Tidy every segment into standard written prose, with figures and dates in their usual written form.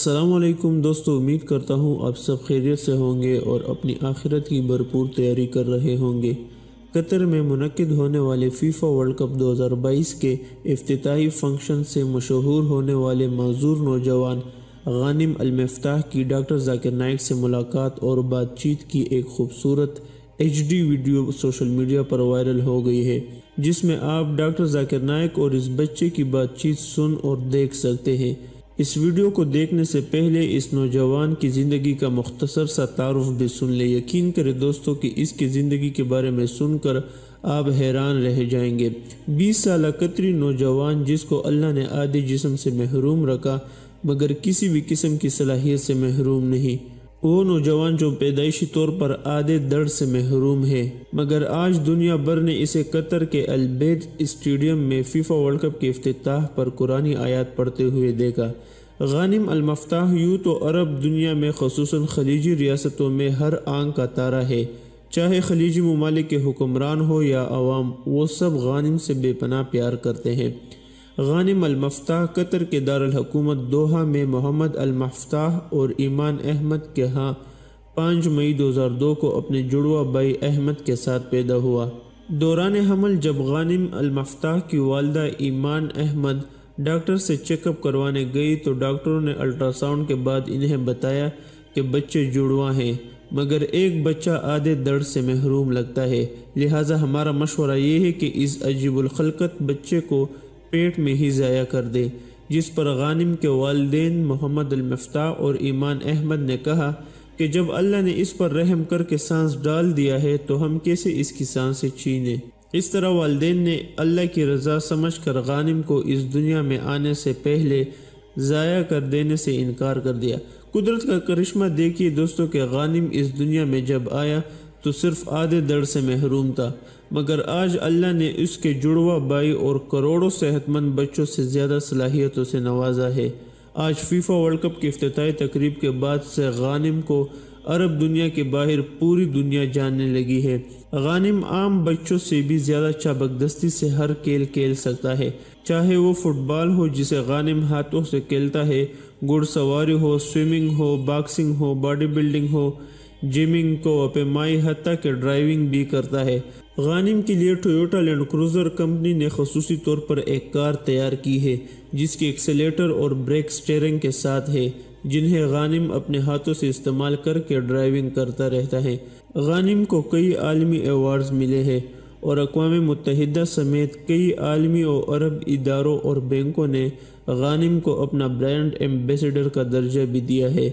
السلام علیکم دوستو، امید کرتا ہوں آپ سب خیریت سے ہوں گے اور اپنی آخرت کی بھرپور تیاری کر رہے ہوں گے۔ قطر میں منعقد ہونے والے فیفا ورلڈ کپ 2022 کے افتتاحی فنکشن سے مشہور ہونے والے معذور نوجوان غانم المفتاح کی ڈاکٹر ذاکر نائک سے ملاقات اور بات چیت کی ایک خوبصورت HD ویڈیو سوشل میڈیا پر وائرل ہو گئی ہے، جس میں آپ ڈاکٹر ذاکر نائک اور اس بچے کی بات چیت سن اور دیکھ سکتے ہیں۔ اس ویڈیو کو دیکھنے سے پہلے اس نوجوان کی زندگی کا مختصر سا تعارف بھی سن لیں۔ یقین کریں دوستو کہ اس کی زندگی کے بارے میں سن کر آپ حیران رہ جائیں گے۔ 20 سالہ قطری نوجوان جس کو اللہ نے آدھی جسم سے محروم رکھا مگر کسی بھی قسم کی صلاحیت سے محروم نہیں، وہ نوجوان جو پیدائشی طور پر آدھے دڑ سے محروم ہے، مگر آج دنیا بھر نے اسے قطر کے البید اسٹیڈیم میں فیفا ورلڈ کپ کے افتتاح پر قرآنی آیات پڑھتے ہوئے دیکھا۔ غانم المفتاح یوں تو عرب دنیا میں خصوصاً خلیجی ریاستوں میں ہر آنکھ کا تارا ہے، چاہے خلیجی ممالک کے حکمران ہو یا عوام، وہ سب غانم سے بے پناہ پیار کرتے ہیں۔ غانم المفتاح قطر کے دارالحکومت دوحہ میں محمد المفتاح اور ایمان احمد کے ہاں 5 مئی 2002 کو اپنے جڑواں بھائی احمد کے ساتھ پیدا ہوا۔ دوران حمل جب غانم المفتاح کی والدہ ایمان احمد ڈاکٹر سے چیک اپ کروانے گئی تو ڈاکٹروں نے الٹرا ساؤنڈ کے بعد انہیں بتایا کہ بچے جڑواں ہیں، مگر ایک بچہ آدھے دڑ سے محروم لگتا ہے، لہٰذا ہمارا مشورہ یہ ہے کہ اس عجیب الخلقت بچے کو پیٹ میں ہی ضائع کر دے، جس پر غانم کے والدین محمد المفتاح اور ایمان احمد نے کہا کہ جب اللہ نے اس پر رحم کر کے سانس ڈال دیا ہے تو ہم کیسے اس کی سانسیں چھینیں۔ اس طرح والدین نے اللہ کی رضا سمجھ کر غانم کو اس دنیا میں آنے سے پہلے ضائع کر دینے سے انکار کر دیا۔ قدرت کا کرشمہ دیکھیے دوستو کہ غانم اس دنیا میں جب آیا تو صرف آدھے دڑ سے محروم تھا، مگر آج اللہ نے اس کے جڑواں بھائی اور کروڑوں صحت مند بچوں سے زیادہ صلاحیتوں سے نوازا ہے۔ آج فیفا ورلڈ کپ کی افتتاحی تقریب کے بعد سے غانم کو عرب دنیا کے باہر پوری دنیا جاننے لگی ہے۔ غانم عام بچوں سے بھی زیادہ چابکدستی سے ہر کھیل کھیل سکتا ہے، چاہے وہ فٹ بال ہو جسے غانم ہاتھوں سے کھیلتا ہے، گھڑ سواری ہو، سوئمنگ ہو، باکسنگ ہو، باڈی بلڈنگ ہو، جمنگ کو اپیمائی، حتیٰ کہ ڈرائیونگ بھی کرتا ہے۔ غانم کے لیے ٹویوٹا لینڈ کروزر کمپنی نے خصوصی طور پر ایک کار تیار کی ہے جس کی ایکسیلیٹر اور بریک سٹیئرنگ کے ساتھ ہے، جنہیں غانم اپنے ہاتھوں سے استعمال کر کے ڈرائیونگ کرتا رہتا ہے۔ غانم کو کئی عالمی ایوارڈز ملے ہیں اور اقوام متحدہ سمیت کئی عالمی اور عرب اداروں اور بینکوں نے غانم کو اپنا برانڈ ایمبیسڈر کا درجہ بھی دیا ہے۔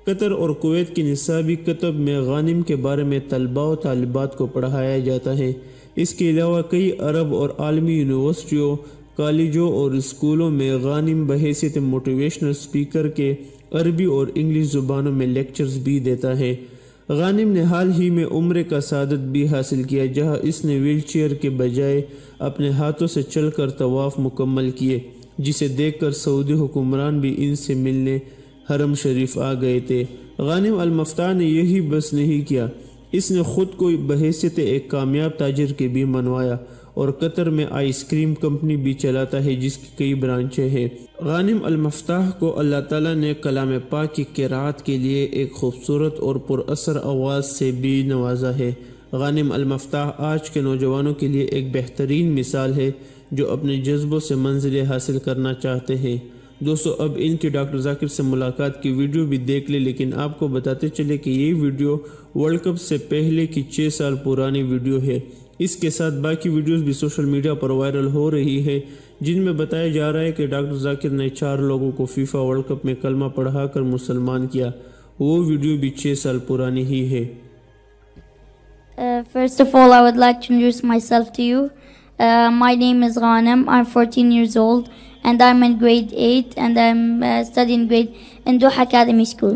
قطر اور کویت کی نصابی کتب میں غانم کے بارے میں طلباء و طالبات کو پڑھایا جاتا ہے۔ اس کے علاوہ کئی عرب اور عالمی یونیورسٹیوں، کالجوں اور اسکولوں میں غانم بحیثیت موٹیویشنل سپیکر کے عربی اور انگلش زبانوں میں لیکچرز بھی دیتا ہے۔ غانم نے حال ہی میں عمرے کا سعادت بھی حاصل کیا، جہاں اس نے ویل چیئر کے بجائے اپنے ہاتھوں سے چل کر طواف مکمل کیے، جسے دیکھ کر سعودی حکمران بھی ان سے ملنے حرم شریف آ گئے تھے۔ غانم المفتاح نے یہی بس نہیں کیا، اس نے خود کو بحیثیت ایک کامیاب تاجر کے بھی منوایا اور قطر میں آئس کریم کمپنی بھی چلاتا ہے جس کی کئی برانچیں ہیں۔ غانم المفتاح کو اللہ تعالیٰ نے کلام پاک کی قرأت کے لیے ایک خوبصورت اور پر اثر آواز سے بھی نوازا ہے۔ غانم المفتاح آج کے نوجوانوں کے لیے ایک بہترین مثال ہے جو اپنے جذبوں سے منزلیں حاصل کرنا چاہتے ہیں۔ دوستو اب ان کی ڈاکٹر ذاکر سے ملاقات کی ویڈیو بھی دیکھ لیں، لیکن آپ کو بتاتے چلے کہ یہ ویڈیو ورلڈ کپ سے پہلے کی 6 سال پرانی ویڈیو ہے۔ اس کے ساتھ باقی ویڈیوز بھی سوشل میڈیا پر وائرل ہو رہی ہے، جن میں بتایا جا رہا ہے کہ ڈاکٹر ذاکر نے 4 لوگوں کو فیفا ورلڈ کپ میں کلمہ پڑھا کر مسلمان کیا۔ وہ ویڈیو بھی 6 سال پرانی ہی ہے۔ First of all, I would like to introduce myself to you. My name is Ghanim. I'm 14 years old and I'm in grade 8 and I'm studying grade in Doha Academy School.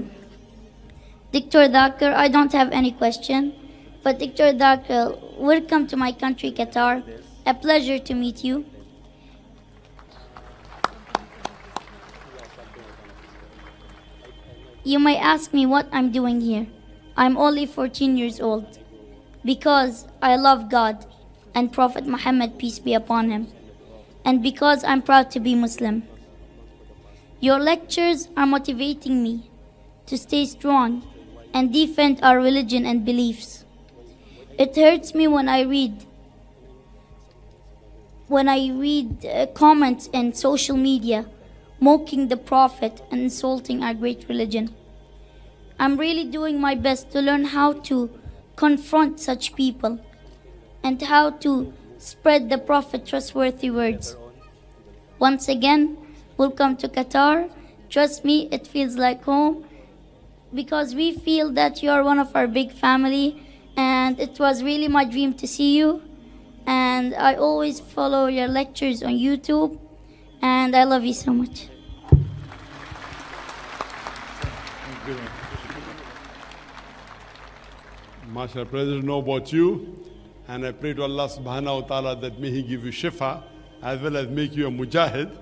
Dr.Zakir, I don't have any question, but Dr.Zakir, welcome to my country, Qatar. A pleasure to meet you. You may ask me what I'm doing here. I'm only 14 years old because I love God and Prophet Muhammad, peace be upon him, and because I'm proud to be Muslim. Your lectures are motivating me to stay strong and defend our religion and beliefs. It hurts me when I read comments in social media mocking the Prophet and insulting our great religion. I'm really doing my best to learn how to confront such people and how to spread the Prophet trustworthy words. Once again, welcome to Qatar. Trust me, it feels like home because we feel that you are one of our big family, and it was really my dream to see you. And I always follow your lectures on YouTube, and I love you so much. MashaAllah, President, know about you, and I pray to Allah subhanahu wa ta'ala that may He give you shifa as well as make you a mujahid.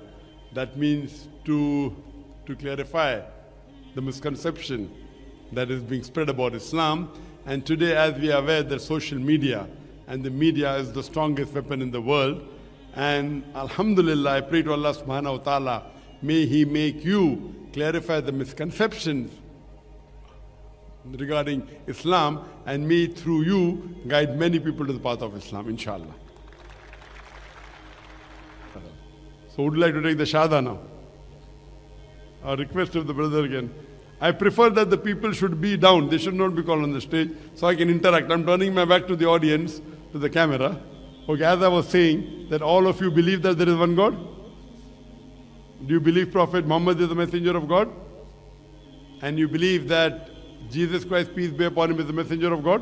That means to clarify the misconception that is being spread about Islam. And today, as we are aware, that social media and the media is the strongest weapon in the world. And alhamdulillah, I pray to Allah subhanahu wa ta'ala, may He make you clarify the misconceptions regarding Islam, and may through you guide many people to the path of Islam, inshallah. So would you like to take the shahada now? A request of the brother again. I prefer that the people should be down. They should not be called on the stage so I can interact. I'm turning my back to the audience, to the camera. Okay, as I was saying, that all of you believe that there is one God? Do you believe Prophet Muhammad is the messenger of God? And you believe that Jesus Christ, peace be upon him, is the messenger of God?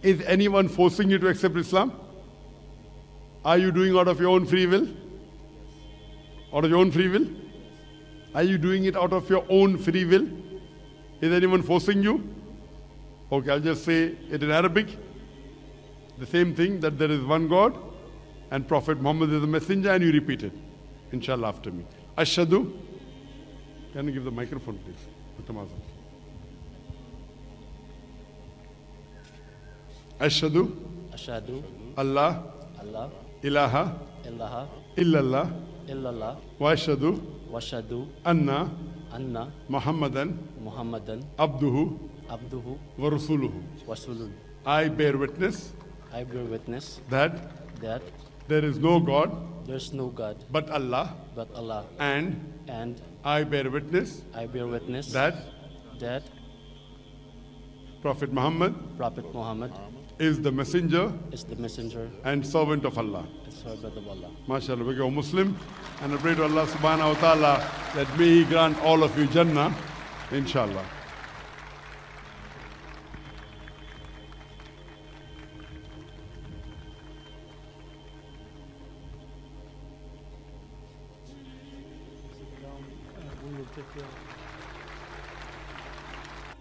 Is anyone forcing you to accept Islam? Are you doing out of your own free will? Out of your own free will? Are you doing it out of your own free will? Is anyone forcing you? Okay, I'll just say it in Arabic. The same thing, that there is one God and Prophet Muhammad is the messenger, and you repeat it, inshallah, after me. Ashhadu. Can you give the microphone, please? Dr. Mazam. Ashhadu. Ashhadu. Allah. Allah. Ilaha. Ilaha. Illallah. Illallah. Wa ashhadu. Washhadu. Anna. Anna. Muhammadan. Muhammadan. Abduhu. Abduhu. Wa rasuluhu. Wasulun. I bear witness I bear witness that that there is no God there's no God but Allah, but Allah, and and I bear witness I bear witness that that Prophet Muhammad Prophet Muhammad is the messenger is the messenger and servant of Allah. and servant of Allah. MashaAllah, we go Muslim, and I pray to Allah subhanahu wa ta'ala that may He grant all of you Jannah, inshallah.